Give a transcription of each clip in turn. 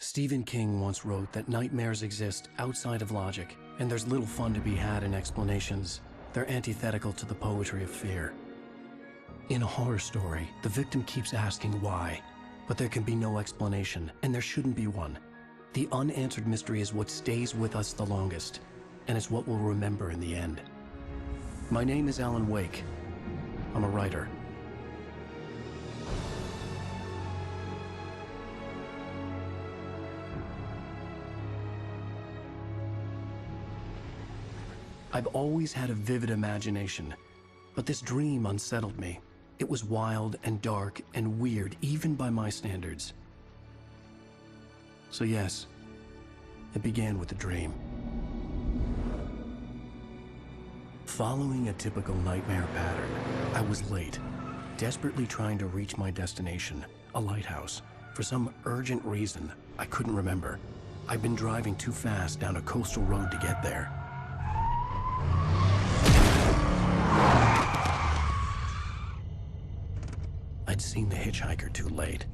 Stephen King once wrote that nightmares exist outside of logic, and there's little fun to be had in explanations. They're antithetical to the poetry of fear. In a horror story, the victim keeps asking why, but there can be no explanation, and there shouldn't be one. The unanswered mystery is what stays with us the longest, and it's what we'll remember in the end. My name is Alan Wake. I'm a writer. I've always had a vivid imagination, but this dream unsettled me. It was wild and dark and weird, even by my standards. So yes, it began with a dream. Following a typical nightmare pattern, I was late, desperately trying to reach my destination, a lighthouse. For some urgent reason, I couldn't remember. I'd been driving too fast down a coastal road to get there. I'd seen the hitchhiker too late.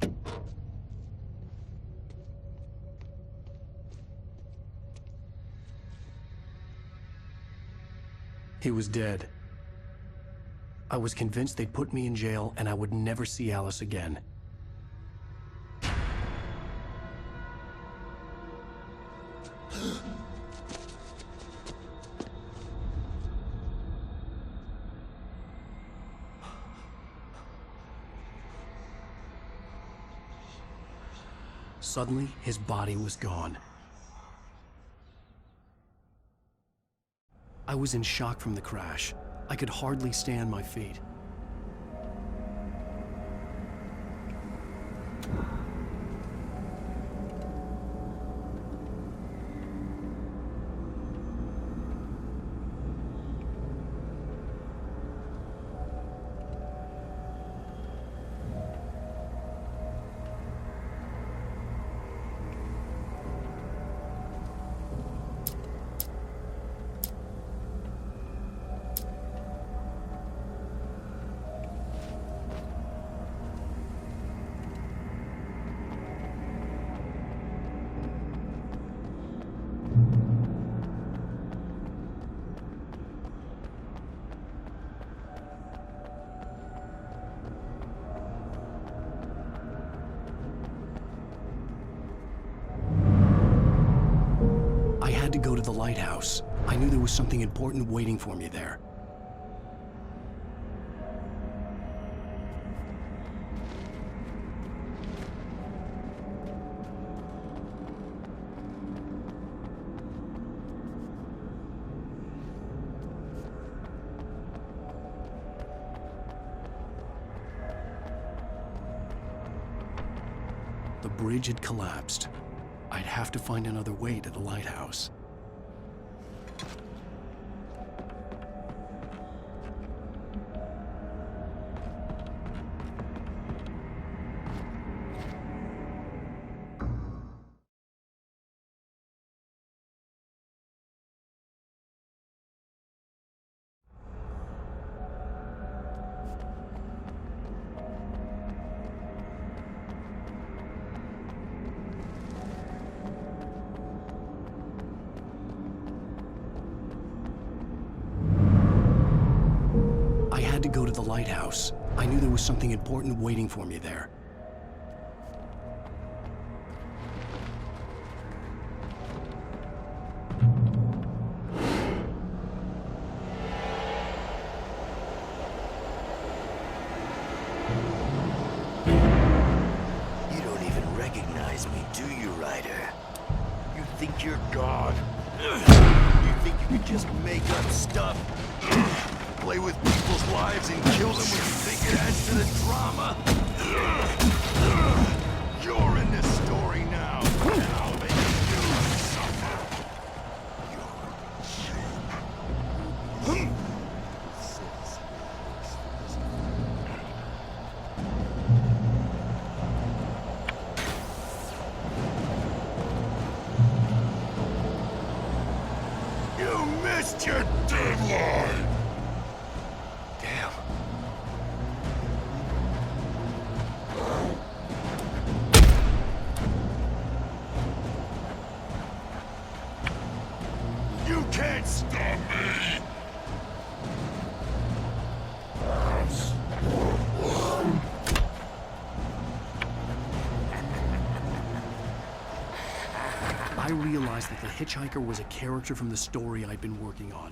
He was dead. I was convinced they'd put me in jail and I would never see Alice again. Suddenly, his body was gone. I was in shock from the crash. I could hardly stand my feet. I had to go to the lighthouse. I knew there was something important waiting for me there. The bridge had collapsed. I'd have to find another way to the lighthouse. I had to go to the lighthouse. I knew there was something important waiting for me there. You don't even recognize me, do you, Ryder? You think you're God? You think you can just make up stuff? Play with people's lives and kill them when you think it adds to the drama? You're in this story now, and I'll make you suffer. You missed your deadline! realized that the hitchhiker was a character from the story I'd been working on.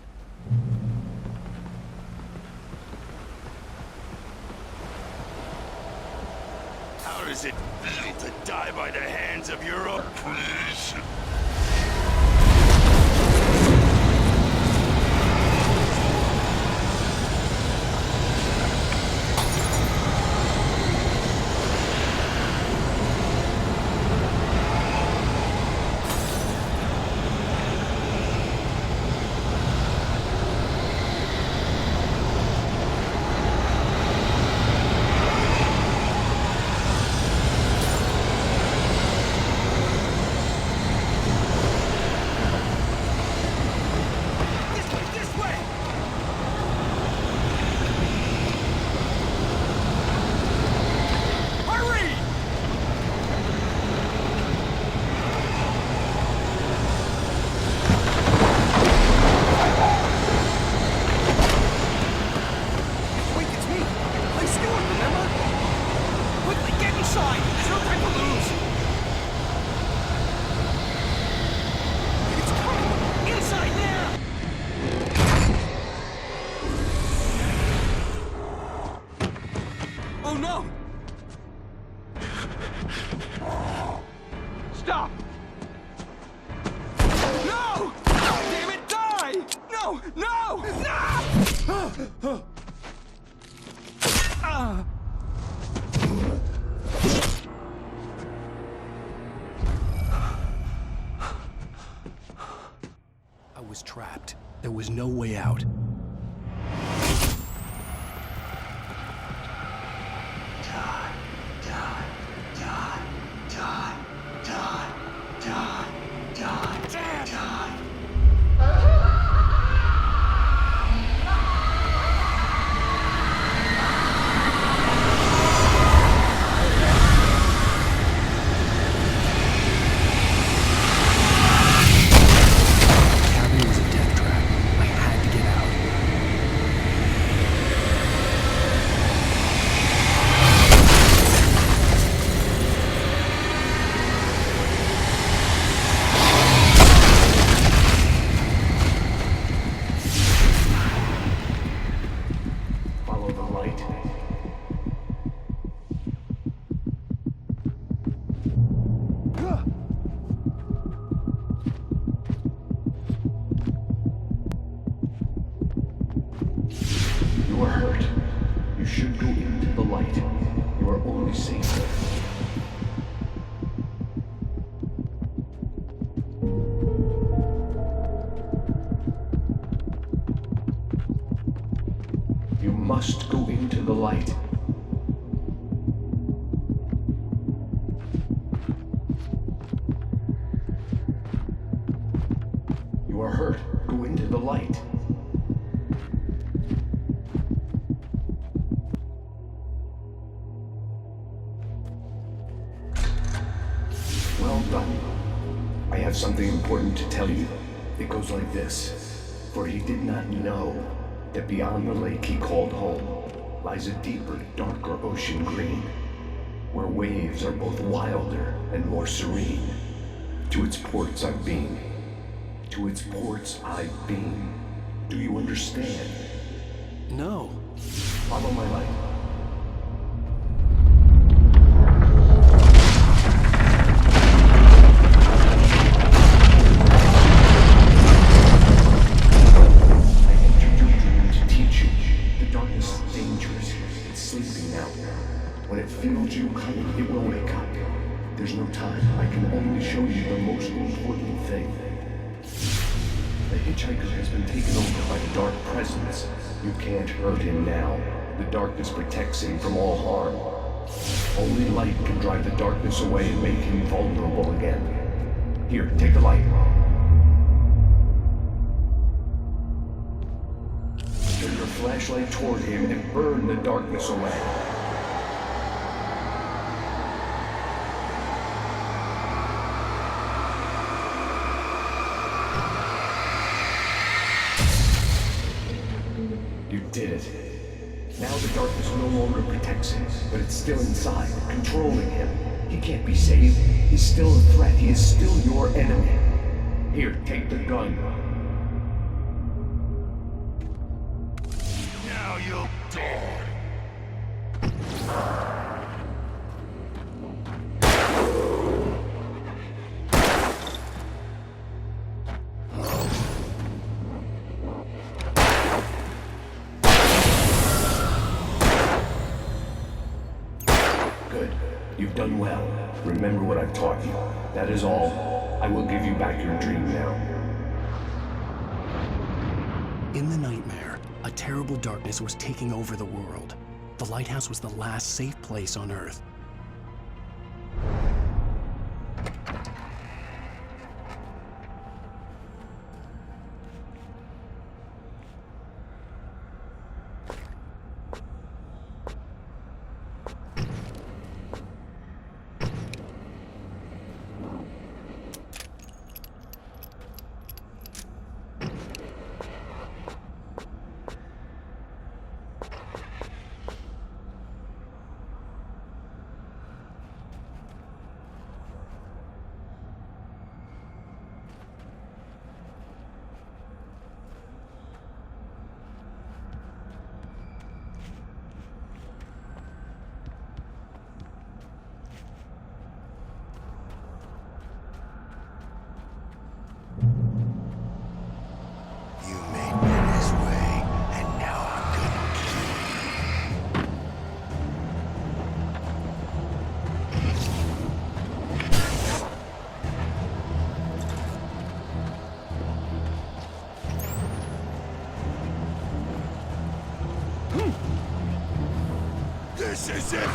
How does it feel to die by the hands of your own? Please. Stop! No! Damn it, die! No! No! No! I was trapped. There was no way out. You are hurt. You should go into the light. You are only safe there. You must go into the light. You are hurt. Go into the light. Well done. I have something important to tell you. It goes like this. For he did not know that beyond the lake he called home lies a deeper, darker ocean green, where waves are both wilder and more serene. To its ports I've been. To its ports I've been. Do you understand? No. Follow my light. When it feels you coming, it will wake up. There's no time. I can only show you the most important thing. The hitchhiker has been taken over by the dark presence. You can't hurt him now. The darkness protects him from all harm. Only light can drive the darkness away and make him vulnerable again. Here, take the light. Turn your flashlight toward him and burn the darkness away. You did it. Now the darkness no longer protects him, but it's still inside, controlling him. He can't be saved. He's still a threat. He is still your enemy. Here, take the gun. Now you'll die. Good. You've done well. Remember what I've taught you. That is all. I will give you back your dream now. In the nightmare, a terrible darkness was taking over the world. The lighthouse was the last safe place on Earth. You made me this way, and now I'm gonna kill you. This is it!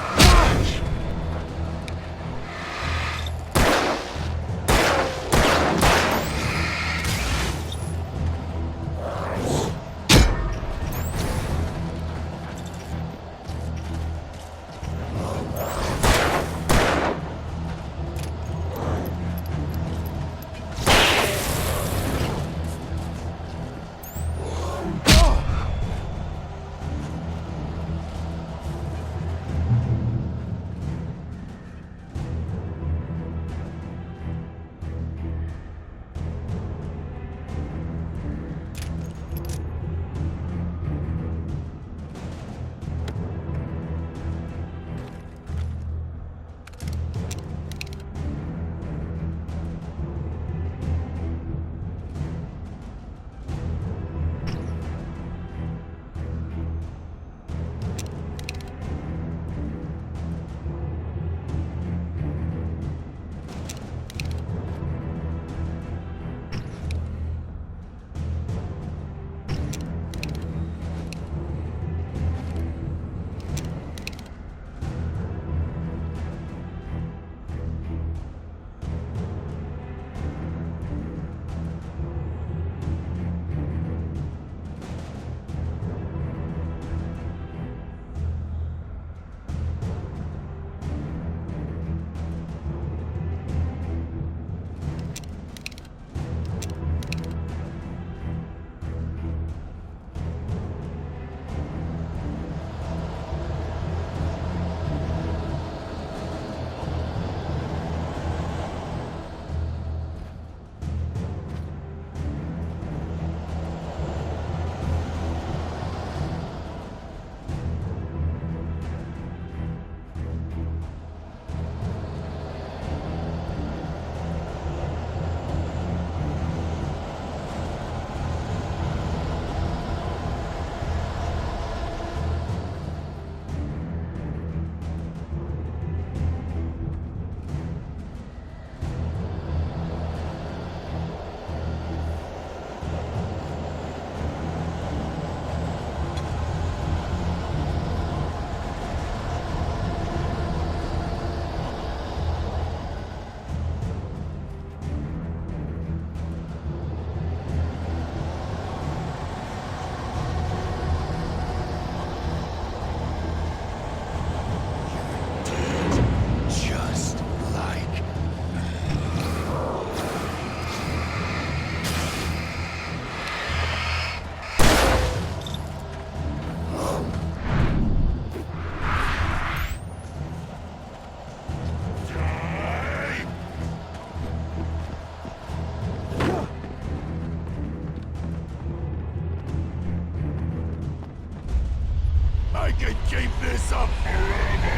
keep this up forever!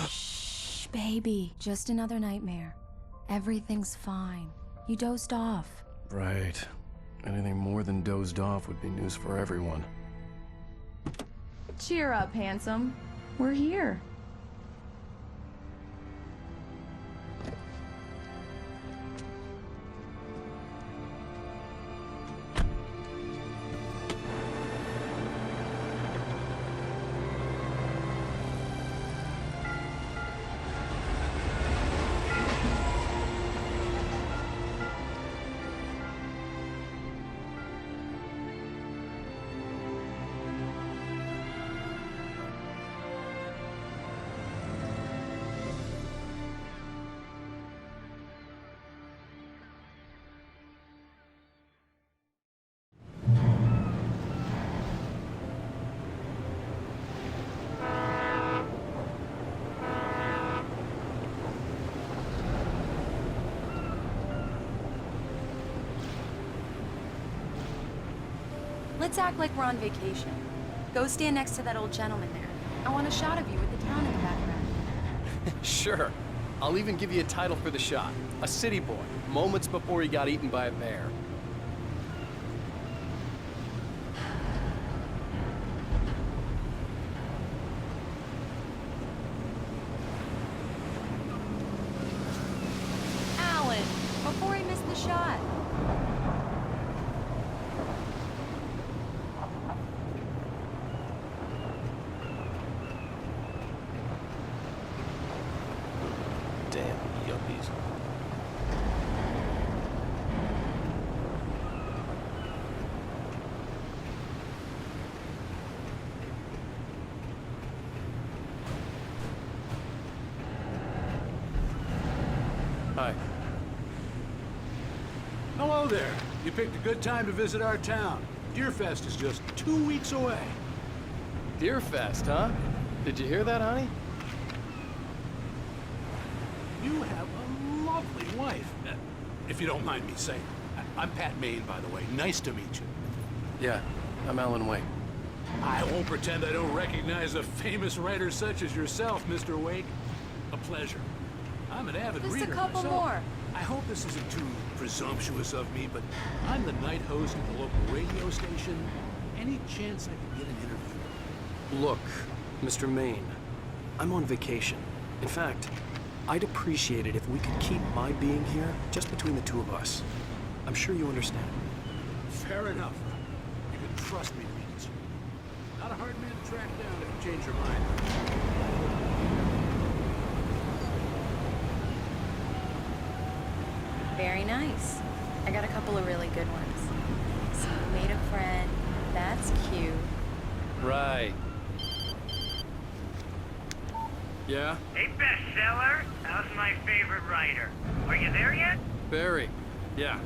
Shh, baby. Just another nightmare. Everything's fine. You dozed off. Right. Anything more than dozed off would be news for everyone. Cheer up, handsome. We're here. Let's act like we're on vacation. Go stand next to that old gentleman there. I want a shot of you with the town in the background. Sure. I'll even give you a title for the shot. A city boy, moments before he got eaten by a bear. Alan, before he missed the shot. Damn yuppies. Hi. Hello there. You picked a good time to visit our town. Deerfest is just 2 weeks away. Deerfest, huh? Did you hear that, honey? You have a lovely wife. If you don't mind me saying. I'm Pat Maine, by the way. Nice to meet you. Yeah, I'm Alan Wake. I won't pretend I don't recognize a famous writer such as yourself, Mr. Wake. A pleasure. I'm an avid Just reader a couple myself. more. I hope this isn't too presumptuous of me, but I'm the night host of the local radio station. Any chance I could get an interview? Look, Mr. Maine, I'm on vacation. In fact, I'd appreciate it if we could keep my being here just between the two of us. I'm sure you understand. Fair enough. You can trust me to be concerned. Not a hard man to track down if you change your mind. Very nice. I got a couple of really good ones. So you made a friend. That's cute. Right. Yeah? Hey, bestseller. How's my favorite writer? Are you there yet? Barry. Yeah.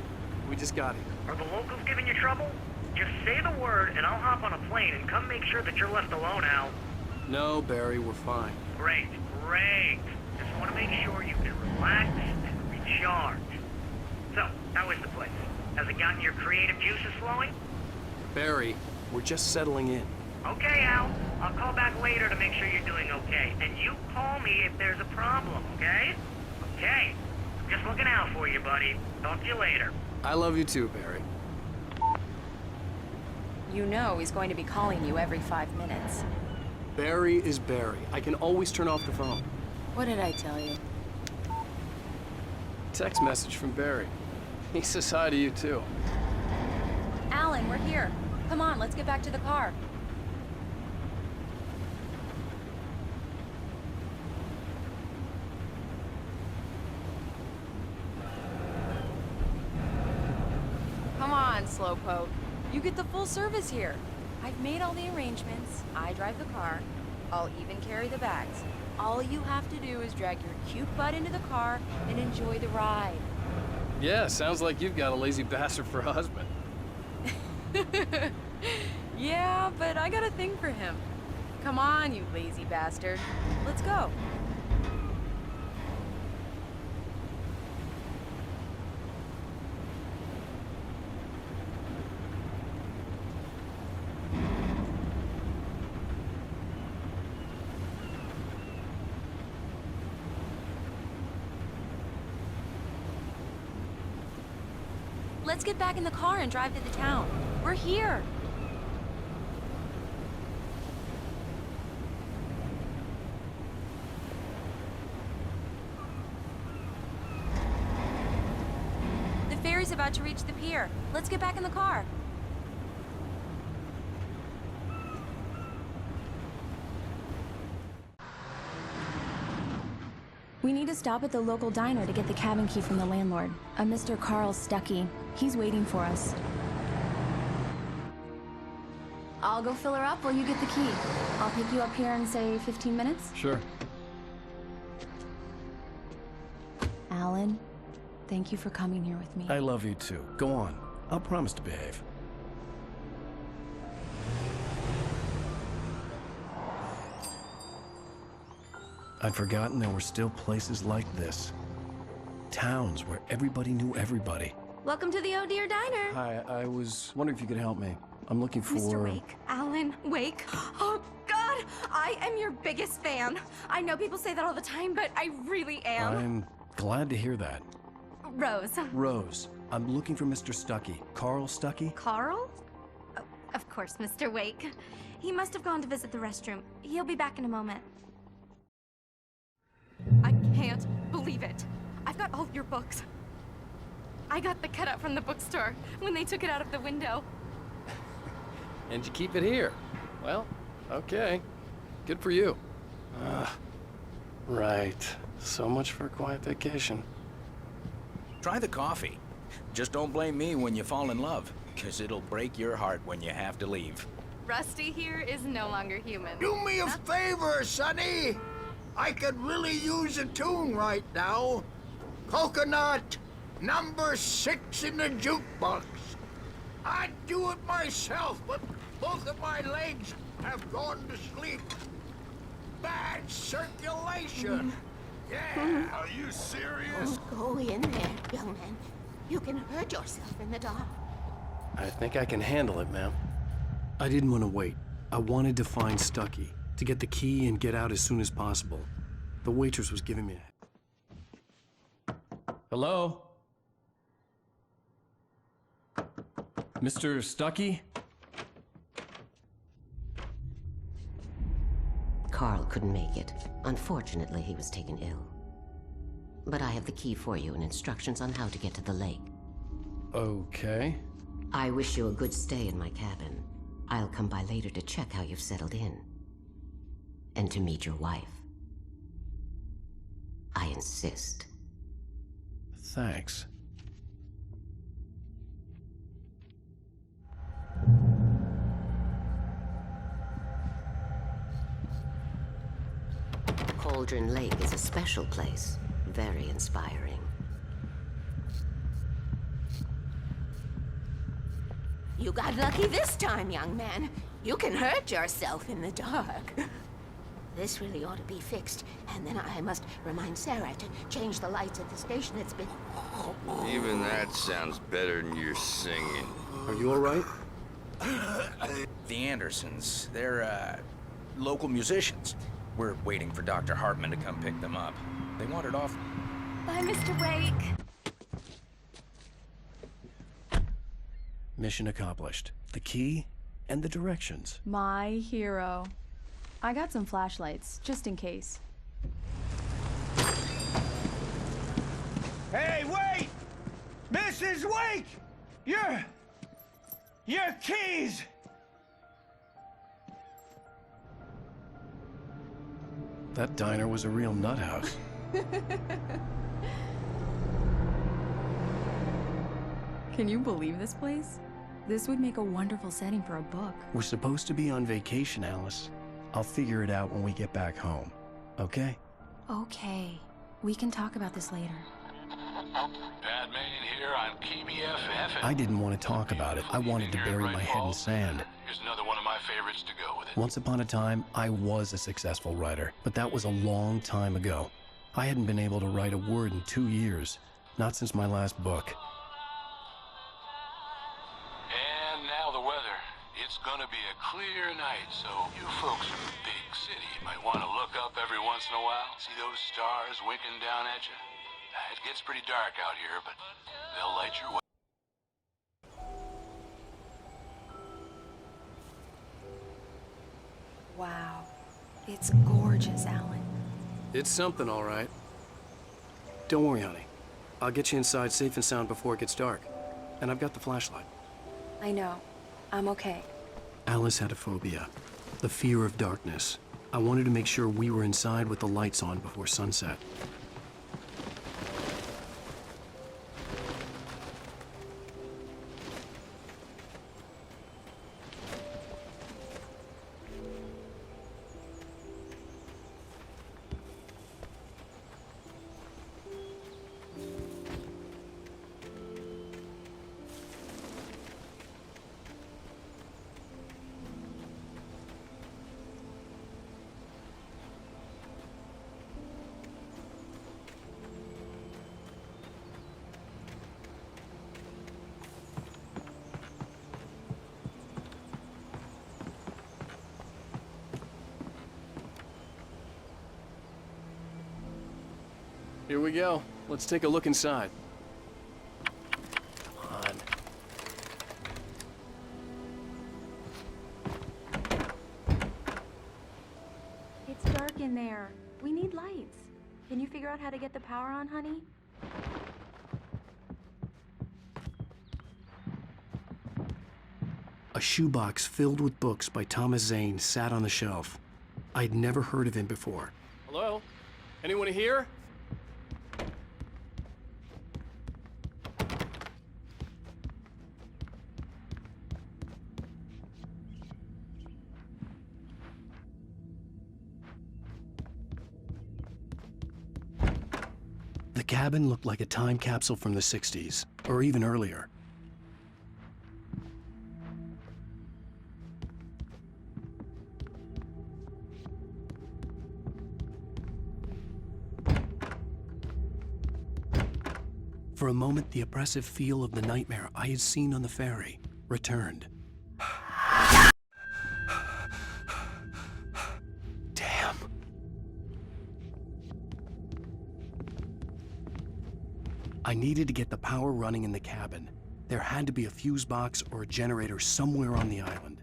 We just got here. Are the locals giving you trouble? Just say the word and I'll hop on a plane and come make sure that you're left alone, Al. No, Barry, we're fine. Great, great. As Got your creative juices flowing? Barry, we're just settling in. Okay, Al. I'll call back later to make sure you're doing okay. And you call me if there's a problem, okay? Okay. I'm just looking out for you, buddy. Talk to you later. I love you too, Barry. You know he's going to be calling you every 5 minutes. Barry is Barry. I can always turn off the phone. What did I tell you? Text message from Barry. He says hi to you too. Alan, we're here. Come on, let's get back to the car. Come on, Slowpoke. You get the full service here. I've made all the arrangements. I drive the car. I'll even carry the bags. All you have to do is drag your cute butt into the car and enjoy the ride. Yeah, sounds like you've got a lazy bastard for a husband. Yeah, but I got a thing for him. Come on, you lazy bastard. Let's go. Let's get back in the car and drive to the town. We're here. The ferry's about to reach the pier. Let's get back in the car. We need to stop at the local diner to get the cabin key from the landlord, a Mr. Carl Stuckey. He's waiting for us. I'll go fill her up while you get the key. I'll pick you up here in, say, 15 minutes? Sure. Alan, thank you for coming here with me. I love you too. Go on. I'll promise to behave. I'd forgotten there were still places like this. Towns where everybody knew everybody. Welcome to the Oh Dear Diner. Hi, I was wondering if you could help me. I'm looking for... Mr. Wake. Alan Wake. Oh, God! I am your biggest fan. I know people say that all the time, but I really am. I'm glad to hear that. Rose. Rose, I'm looking for Mr. Stuckey. Carl Stuckey? Carl? Oh, of course, Mr. Wake. He must have gone to visit the restroom. He'll be back in a moment. I can't believe it. I've got all your books. I got the cutout from the bookstore when they took it out of the window. And you keep it here. Well, okay. Good for you. Right. So much for a quiet vacation. Try the coffee. Just don't blame me when you fall in love, because it'll break your heart when you have to leave. Rusty here is no longer human. Do me a favor, Sonny. I could really use a tune right now. Coconut, number 6 in the jukebox. I'd do it myself, but both of my legs have gone to sleep. Bad circulation. Yeah. Are you serious? Oh, go in there, young man. You can hurt yourself in the dark. I think I can handle it, ma'am. I didn't want to wait. I wanted to find Stuckey, to get the key and get out as soon as possible. The waitress was giving me a... Hello? Mr. Stuckey? Carl couldn't make it. Unfortunately, he was taken ill. But I have the key for you and instructions on how to get to the lake. Okay. I wish you a good stay in my cabin. I'll come by later to check how you've settled in. And to meet your wife. I insist. Thanks. Cauldron Lake is a special place. Very inspiring. You got lucky this time, young man. You can hurt yourself in the dark. This really ought to be fixed, and then I must remind Sarah to change the lights at the station. It's been... Even that sounds better than your singing. Are you all right? The Andersons, they're, local musicians. We're waiting for Dr. Hartman to come pick them up. They wandered off. Bye, Mr. Wake. Mission accomplished. The key and the directions. My hero. I got some flashlights, just in case. Hey, wait! Mrs. Wake! Your keys! That diner was a real nut house. Can you believe this place? This would make a wonderful setting for a book. We're supposed to be on vacation, Alice. I'll figure it out when we get back home. Okay? Okay. We can talk about this later. Padme here on KBFF. I didn't want to talk about it. I wanted to bury my head in sand. Here's another one of my favorites to go with it. Once upon a time, I was a successful writer, but that was a long time ago. I hadn't been able to write a word in 2 years, not since my last book. And now the weather. It's gonna be a clear night, so you folks in the big city might want to look up every once in a while. See those stars winking down at you? It gets pretty dark out here, but they'll light your way. Wow. It's gorgeous, Alan. It's something, all right. Don't worry, honey. I'll get you inside safe and sound before it gets dark. And I've got the flashlight. I know. I'm okay. Alice had a phobia, the fear of darkness. I wanted to make sure we were inside with the lights on before sunset. Here we go. Let's take a look inside. Come on. It's dark in there. We need lights. Can you figure out how to get the power on, honey? A shoebox filled with books by Thomas Zane sat on the shelf. I'd never heard of him before. Hello? Anyone here? The cabin looked like a time capsule from the 60s, or even earlier. For a moment, the oppressive feel of the nightmare I had seen on the ferry returned. Damn. I needed to get the power running in the cabin. There had to be a fuse box or a generator somewhere on the island.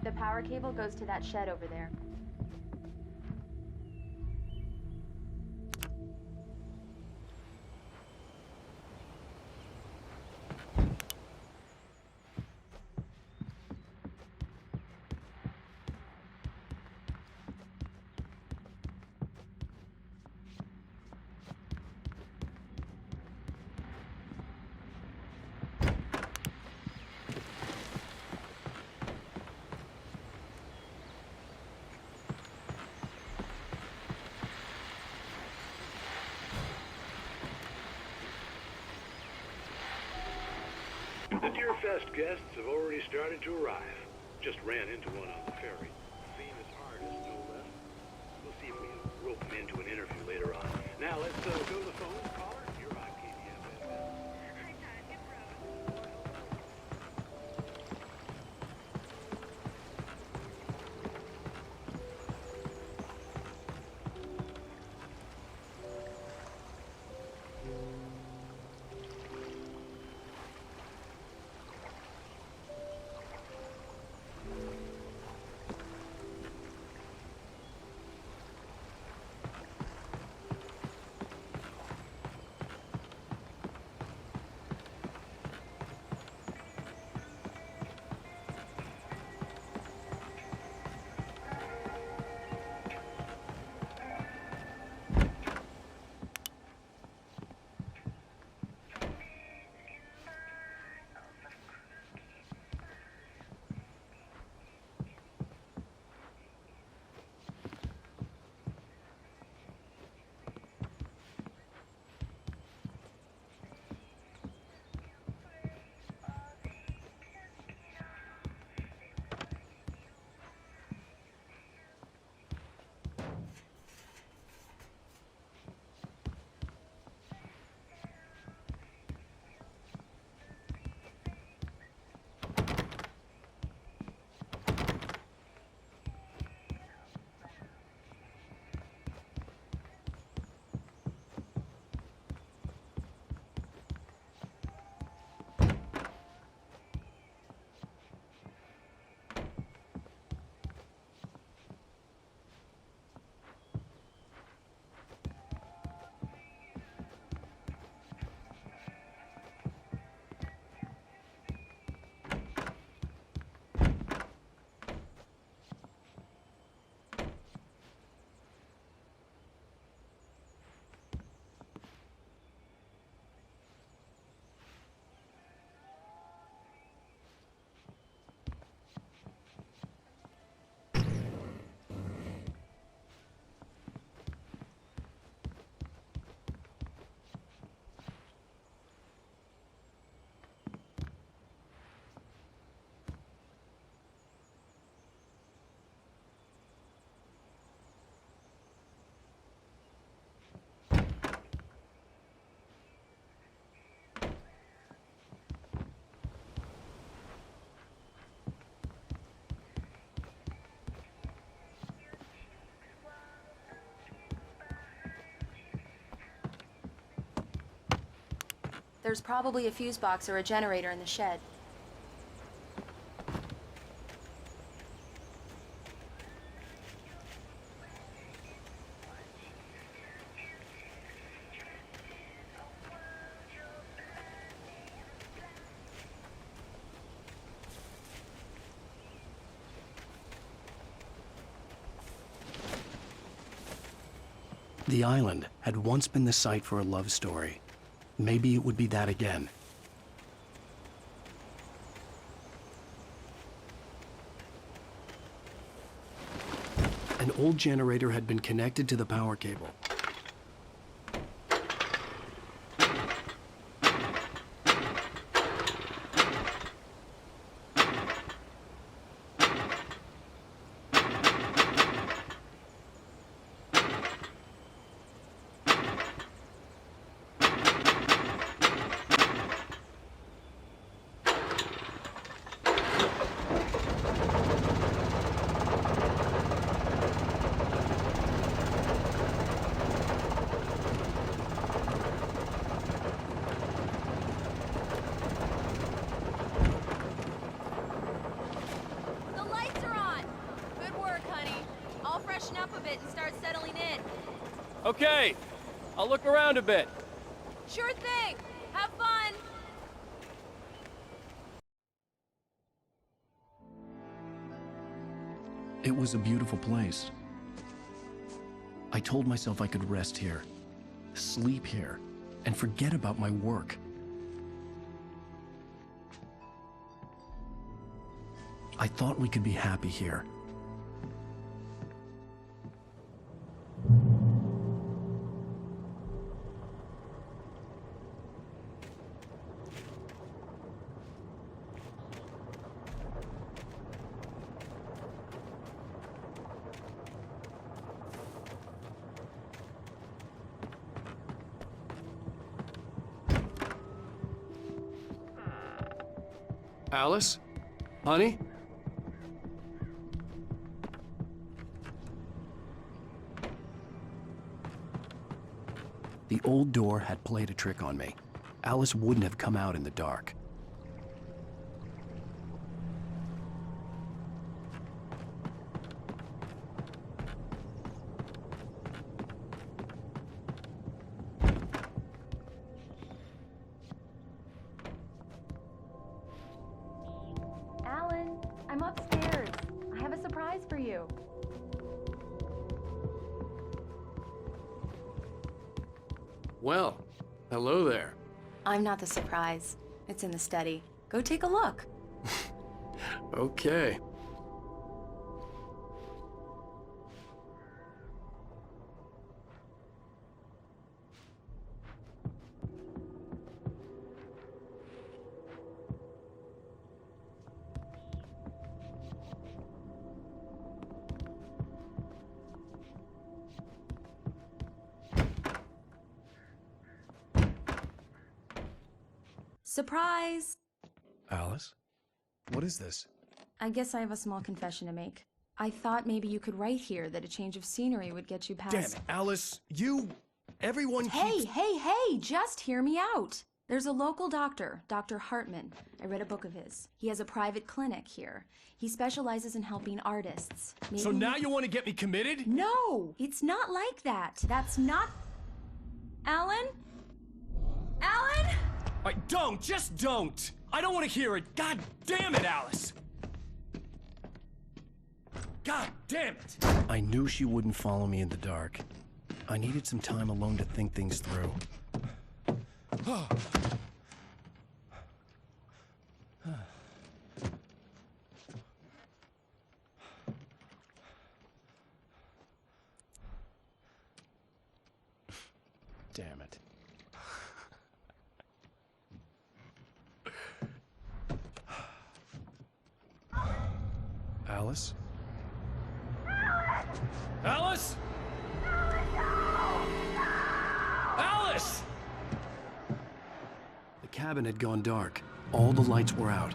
The power cable goes to that shed over there. The Deerfest guests have already started to arrive. Just ran into one on the ferry. Famous artist, no less. We'll see if we can rope him into an interview later on. Now let's go to the phone. Caller, you're on KBFS. There's probably a fuse box or a generator in the shed. The island had once been the site for a love story. Maybe it would be that again. An old generator had been connected to the power cable. Okay, I'll look around a bit. Sure thing. Have fun. It was a beautiful place. I told myself I could rest here, sleep here, and forget about my work. I thought we could be happy here. Alice? Honey? The old door had played a trick on me. Alice wouldn't have come out in the dark. Alan, I'm upstairs. I have a surprise for you. Well, hello there. I'm not the surprise. It's in the study. Go take a look. Okay. Surprise! Alice? What is this? I guess I have a small confession to make. I thought maybe you could write here that a change of scenery would get you past— Damn it, Alice! Everyone keeps— Hey, just hear me out! There's a local doctor, Dr. Hartman. I read a book of his. He has a private clinic here. He specializes in helping artists. So now you want to get me committed? No! It's not like that. That's not— Alan? Alan? Just don't! I don't want to hear it! God damn it, Alice! God damn it! I knew she wouldn't follow me in the dark. I needed some time alone to think things through. Damn it. Alice? Alice? Alice! The cabin had gone dark. All the lights were out.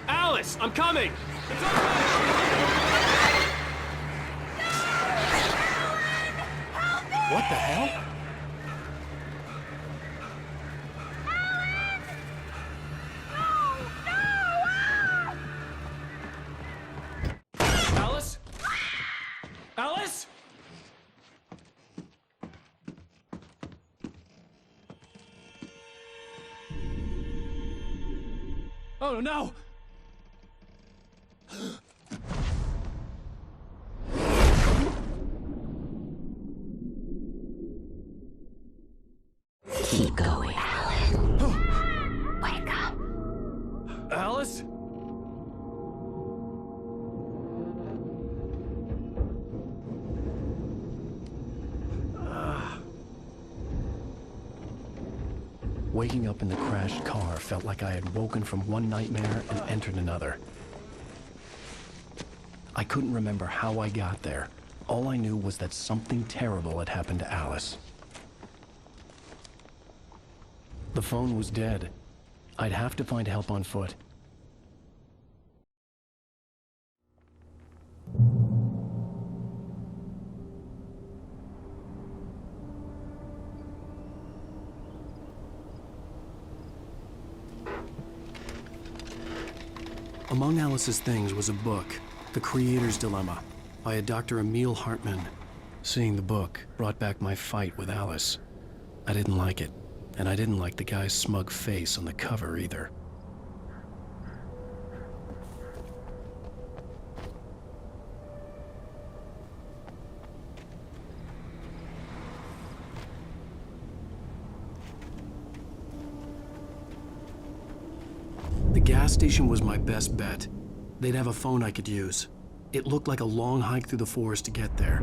Alice, I'm coming! What the hell? Alice? Alice? Oh no! Keep going, Alan. Wake up. Alice? Waking up in the crashed car felt like I had woken from one nightmare and entered another. I couldn't remember how I got there. All I knew was that something terrible had happened to Alice. The phone was dead. I'd have to find help on foot. Among Alice's things was a book, The Creator's Dilemma, by a Dr. Emil Hartman. Seeing the book brought back my fight with Alice. I didn't like it, and I didn't like the guy's smug face on the cover either. The gas station was my best bet. They'd have a phone I could use. It looked like a long hike through the forest to get there.